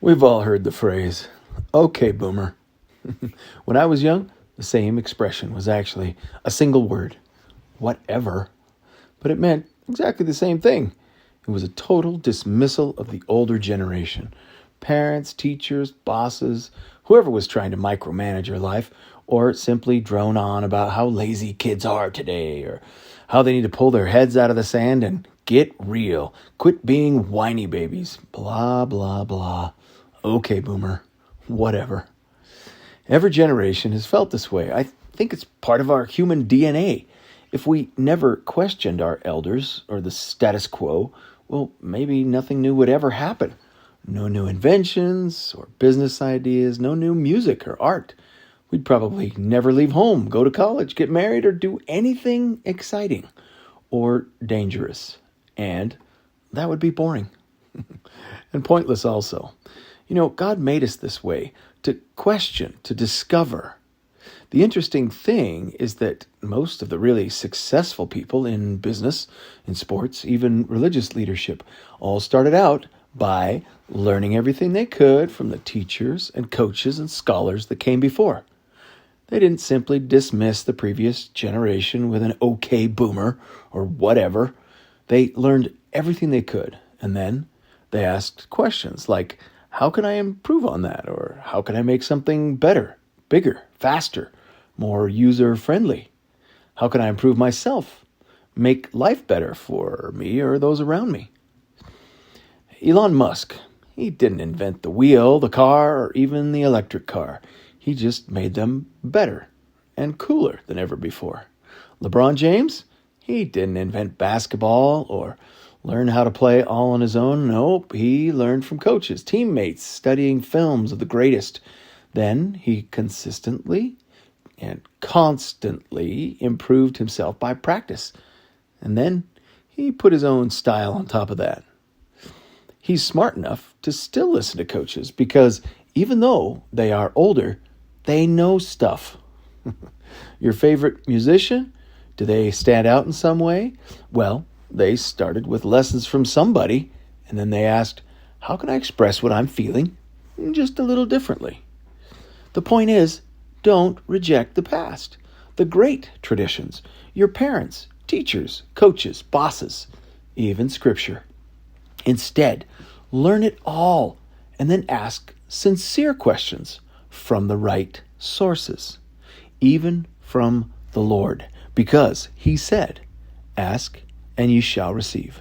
We've all heard the phrase, okay, boomer. When I was young, the same expression was actually a single word, whatever. But it meant exactly the same thing. It was a total dismissal of the older generation. Parents, teachers, bosses, whoever was trying to micromanage your life, or simply drone on about how lazy kids are today, or how they need to pull their heads out of the sand and get real. Quit being whiny babies. Blah, blah, blah. Okay, boomer. Whatever. Every generation has felt this way. I think it's part of our human DNA. If we never questioned our elders or the status quo, well, maybe nothing new would ever happen. No new inventions or business ideas, no new music or art. We'd probably never leave home, go to college, get married, or do anything exciting or dangerous. And that would be boring and pointless also. God made us this way to question, to discover. The interesting thing is that most of the really successful people in business, in sports, even religious leadership, all started out by learning everything they could from the teachers and coaches and scholars that came before. They didn't simply dismiss the previous generation with an okay boomer or whatever. They learned everything they could, and then they asked questions like, how can I improve on that? Or how can I make something better, bigger, faster, more user-friendly? How can I improve myself, make life better for me or those around me? Elon Musk, he didn't invent the wheel, the car, or even the electric car. He just made them better and cooler than ever before. LeBron James, he didn't invent basketball or learn how to play all on his own. Nope, he learned from coaches, teammates, studying films of the greatest. Then he consistently and constantly improved himself by practice. And then he put his own style on top of that. He's smart enough to still listen to coaches because even though they are older, they know stuff. Your favorite musician? Do they stand out in some way? Well, they started with lessons from somebody, and then they asked, how can I express what I'm feeling just a little differently? The point is, don't reject the past, the great traditions, your parents, teachers, coaches, bosses, even scripture. Instead, learn it all and then ask sincere questions from the right sources, even from the Lord, because he said, ask and you shall receive.